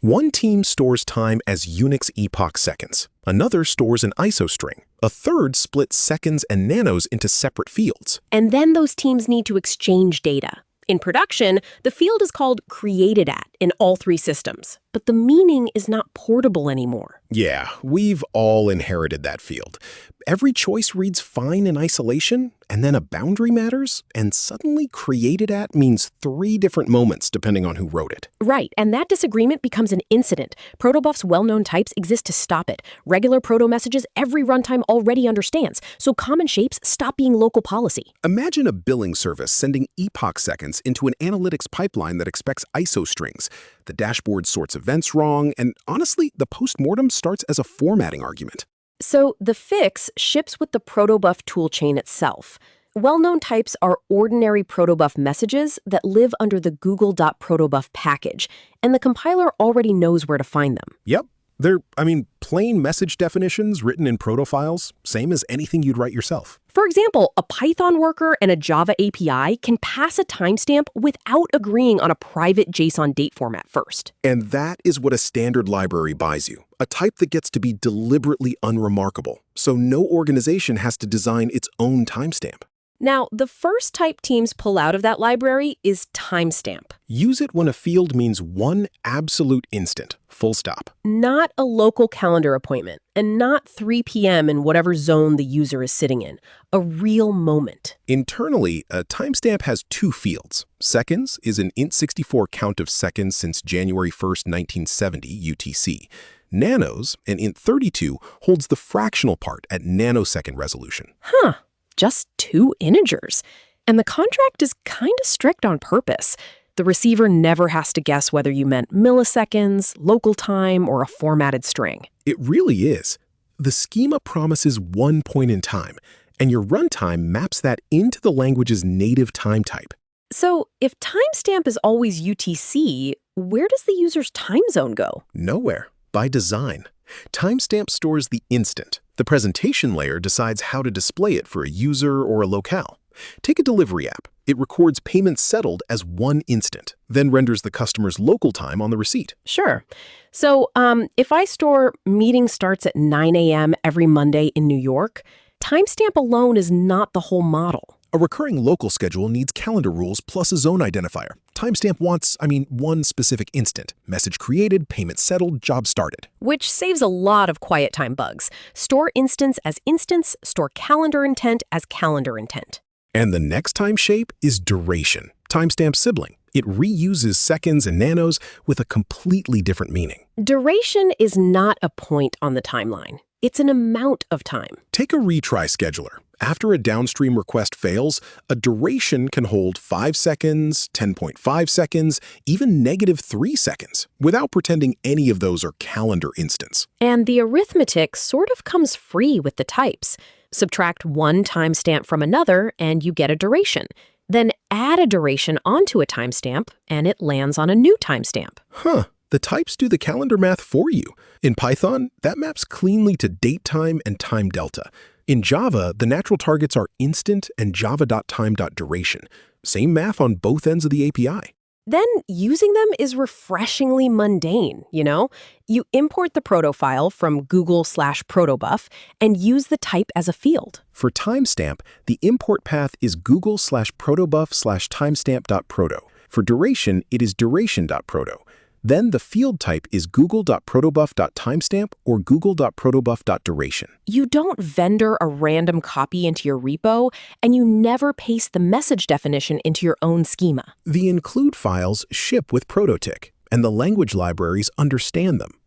One team stores time as Unix epoch seconds. Another stores an ISO string. A third splits seconds and nanos into separate fields. And then those teams need to exchange data. In production, the field is called created at in all three systems, but the meaning is not portable anymore. Yeah, we've all inherited that field. Every choice reads fine in isolation, and then a boundary matters, and suddenly created at means 3 different moments depending on who wrote it. Right, and that disagreement becomes an incident. Protobuf's well-known types exist to stop it. Regular proto messages every runtime already understands, so common shapes stop being local policy. Imagine a billing service sending epoch seconds into an analytics pipeline that expects ISO strings. The dashboard sorts events wrong, and honestly, the postmortem starts as a formatting argument. So the fix ships with the Protobuf toolchain itself. Well-known types are ordinary Protobuf messages that live under the google.protobuf package, and the compiler already knows where to find them. Yep. They're, plain message definitions written in proto files, same as anything you'd write yourself. For example, a Python worker and a Java API can pass a timestamp without agreeing on a private JSON date format first. And that is what a standard library buys you, a type that gets to be deliberately unremarkable, so no organization has to design its own timestamp. Now, the first type teams pull out of that library is timestamp. Use it when a field means one absolute instant, full stop. Not a local calendar appointment, and not 3 p.m. in whatever zone the user is sitting in. A real moment. Internally, a timestamp has 2 fields. Seconds is an int64 count of seconds since January 1st, 1970 UTC. Nanos, an int32, holds the fractional part at nanosecond resolution. Huh. Just 2 integers. And the contract is kind of strict on purpose. The receiver never has to guess whether you meant milliseconds, local time, or a formatted string. It really is. The schema promises one point in time, and your runtime maps that into the language's native time type. So if timestamp is always UTC, where does the user's time zone go? Nowhere, by design. Timestamp stores the instant. The presentation layer decides how to display it for a user or a locale. Take a delivery app. It records payments settled as one instant, then renders the customer's local time on the receipt. Sure. So if I store meeting starts at 9 a.m. every Monday in New York, timestamp alone is not the whole model. A recurring local schedule needs calendar rules plus a zone identifier. Timestamp wants, one specific instant. Message created, payment settled, job started. Which saves a lot of quiet time bugs. Store instance as instance, store calendar intent as calendar intent. And the next time shape is duration, timestamp sibling. It reuses seconds and nanos with a completely different meaning. Duration is not a point on the timeline. It's an amount of time. Take a retry scheduler. After a downstream request fails, a duration can hold 5 seconds, 10.5 seconds, even -3 seconds, without pretending any of those are calendar instants. And the arithmetic sort of comes free with the types. Subtract one timestamp from another, and you get a duration. Then add a duration onto a timestamp, and it lands on a new timestamp. Huh. The types do the calendar math for you. In Python, that maps cleanly to date time and time delta. In Java, the natural targets are instant and java.time.duration. Same math on both ends of the API. Then using them is refreshingly mundane, you know? You import the proto file from Google/Protobuf and use the type as a field. For timestamp, the import path is google/protobuf/timestamp.proto. For duration, it is duration.proto. Then the field type is google.protobuf.timestamp or google.protobuf.duration. You don't vendor a random copy into your repo, and you never paste the message definition into your own schema. The include files ship with Prototick, and the language libraries understand them.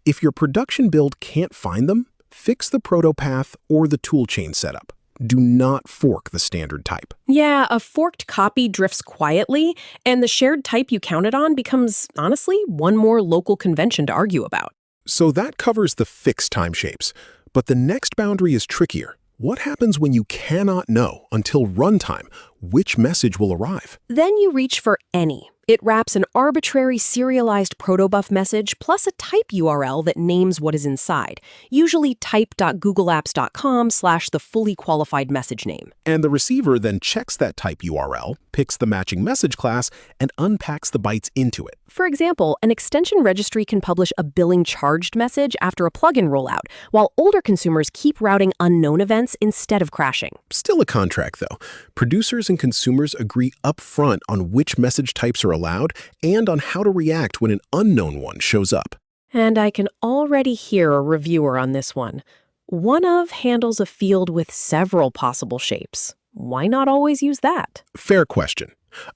If your production build can't find them, fix the proto path or the toolchain setup. Do not fork the standard type. Yeah, a forked copy drifts quietly, and the shared type you counted on becomes, honestly, one more local convention to argue about. So that covers the fixed time shapes. But the next boundary is trickier. What happens when you cannot know until runtime which message will arrive? Then you reach for any. It wraps an arbitrary serialized protobuf message plus a type URL that names what is inside, usually type.googleapps.com/the fully qualified message name. And the receiver then checks that type URL, picks the matching message class, and unpacks the bytes into it, For example, an extension registry can publish a billing charged message after a plugin rollout, while older consumers keep routing unknown events instead of crashing. Still a contract, though. Producers and consumers agree upfront on which message types are allowed and on how to react when an unknown one shows up. And I can already hear a reviewer on this one. Oneof handles a field with several possible shapes. Why not always use that? Fair question.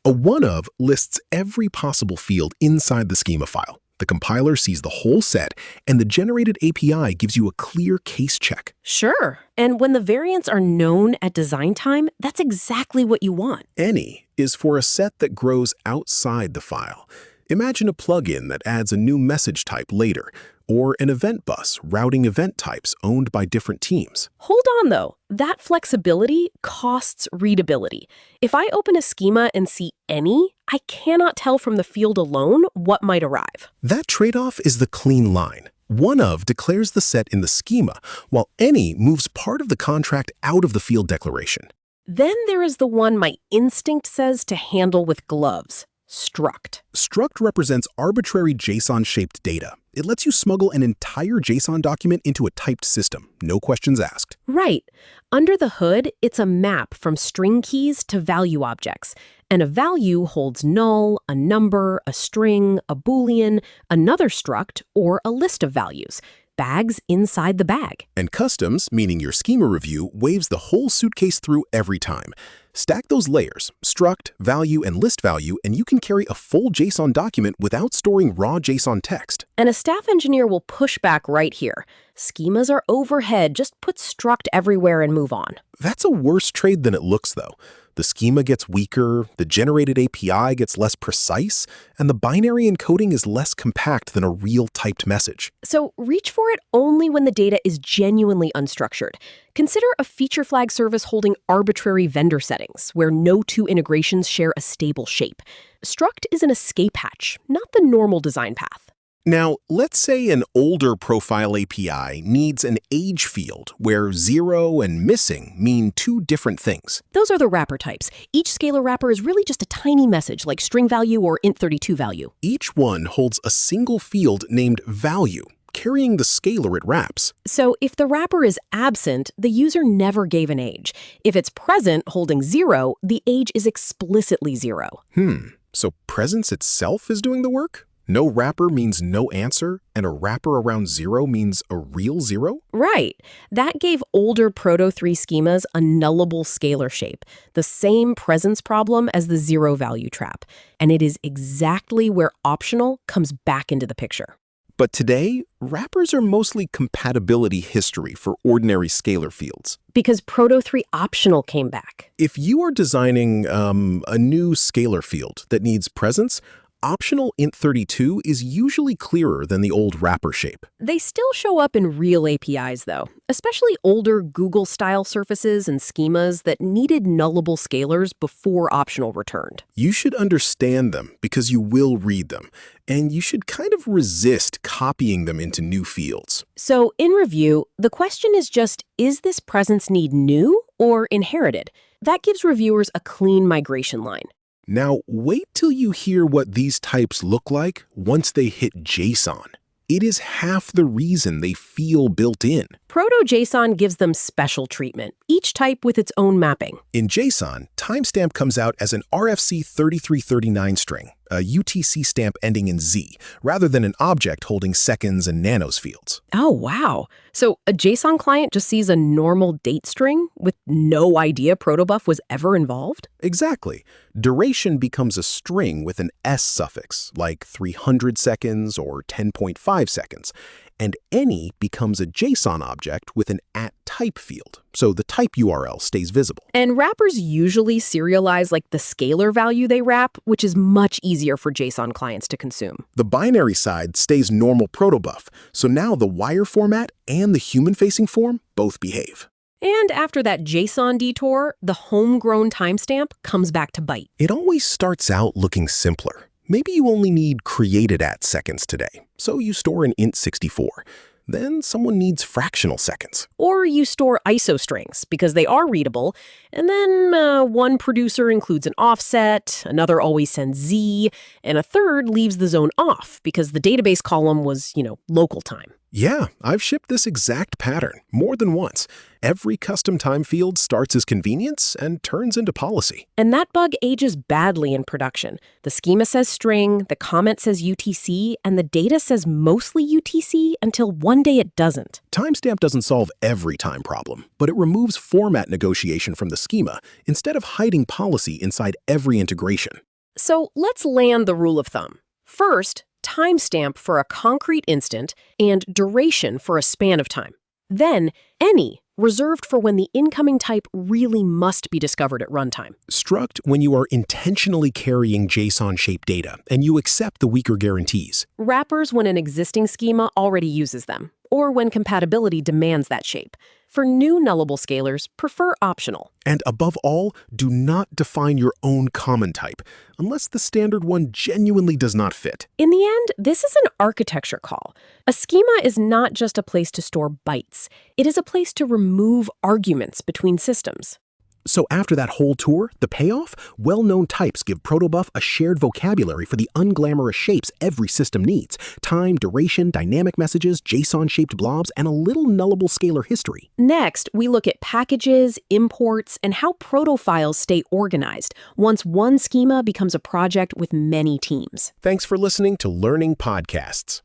A oneof lists every possible field inside the schema file. The compiler sees the whole set, and the generated API gives you a clear case check. Sure. And when the variants are known at design time, that's exactly what you want. Any is for a set that grows outside the file. Imagine a plugin that adds a new message type later, or an event bus routing event types owned by different teams. Hold on, though. That flexibility costs readability. If I open a schema and see any, I cannot tell from the field alone what might arrive. That trade-off is the clean line. Oneof declares the set in the schema, while any moves part of the contract out of the field declaration. Then there is the one my instinct says to handle with gloves. Struct. Struct represents arbitrary JSON-shaped data. It lets you smuggle an entire JSON document into a typed system, no questions asked. Right. Under the hood, it's a map from string keys to value objects. And a value holds null, a number, a string, a boolean, another struct, or a list of values. Bags inside the bag. And customs, meaning your schema review, waves the whole suitcase through every time. Stack those layers, struct, value, and list value, and you can carry a full JSON document without storing raw JSON text. And a staff engineer will push back right here. Schemas are overhead, just put struct everywhere and move on. That's a worse trade than it looks, though. The schema gets weaker, the generated API gets less precise, and the binary encoding is less compact than a real typed message. So reach for it only when the data is genuinely unstructured. Consider a feature flag service holding arbitrary vendor settings, where no two integrations share a stable shape. Struct is an escape hatch, not the normal design path. Now, let's say an older profile API needs an age field where 0 and missing mean two different things. Those are the wrapper types. Each scalar wrapper is really just a tiny message like string value or int32 value. Each one holds a single field named value, carrying the scalar it wraps. So if the wrapper is absent, the user never gave an age. If it's present, holding 0, the age is explicitly 0. So presence itself is doing the work? No wrapper means no answer, and a wrapper around 0 means a real 0? Right. That gave older Proto 3 schemas a nullable scalar shape, the same presence problem as the 0 value trap. And it is exactly where optional comes back into the picture. But today, wrappers are mostly compatibility history for ordinary scalar fields. Because Proto 3 optional came back. If you are designing a new scalar field that needs presence, optional int32 is usually clearer than the old wrapper shape. They still show up in real APIs, though, especially older Google-style surfaces and schemas that needed nullable scalars before optional returned. You should understand them because you will read them, and you should kind of resist copying them into new fields. So, in review, the question is just, is this presence need new or inherited? That gives reviewers a clean migration line. Now, wait till you hear what these types look like once they hit JSON. It is half the reason they feel built in. Proto JSON gives them special treatment, each type with its own mapping. In JSON, timestamp comes out as an RFC 3339 string, a UTC stamp ending in Z, rather than an object holding seconds and nanos fields. Oh, wow. So a JSON client just sees a normal date string with no idea Protobuf was ever involved? Exactly. Duration becomes a string with an S suffix, like 300 seconds or 10.5 seconds. And any becomes a JSON object with an @type field, so the type URL stays visible. And wrappers usually serialize like the scalar value they wrap, which is much easier for JSON clients to consume. The binary side stays normal protobuf, so now the wire format and the human-facing form both behave. And after that JSON detour, the homegrown timestamp comes back to bite. It always starts out looking simpler. Maybe you only need created @seconds today, so you store an int64. Then someone needs fractional seconds. Or you store ISO strings because they are readable, and then one producer includes an offset, another always sends Z, and a third leaves the zone off because the database column was, local time. Yeah, I've shipped this exact pattern more than once. Every custom time field starts as convenience and turns into policy. And that bug ages badly in production. The schema says string, the comment says UTC, and the data says mostly UTC until one day it doesn't. Timestamp doesn't solve every time problem, but it removes format negotiation from the schema instead of hiding policy inside every integration. So let's land the rule of thumb. First, timestamp for a concrete instant and duration for a span of time. Then, any, reserved for when the incoming type really must be discovered at runtime. Struct when you are intentionally carrying JSON-shaped data and you accept the weaker guarantees. Wrappers when an existing schema already uses them, or when compatibility demands that shape. For new nullable scalars, prefer optional. And above all, do not define your own common type, unless the standard one genuinely does not fit. In the end, this is an architecture call. A schema is not just a place to store bytes. It is a place to remove arguments between systems. So after that whole tour, the payoff? Well-known types give Protobuf a shared vocabulary for the unglamorous shapes every system needs. Time, duration, dynamic messages, JSON-shaped blobs, and a little nullable scalar history. Next, we look at packages, imports, and how proto files stay organized once one schema becomes a project with many teams. Thanks for listening to Learning Podcasts.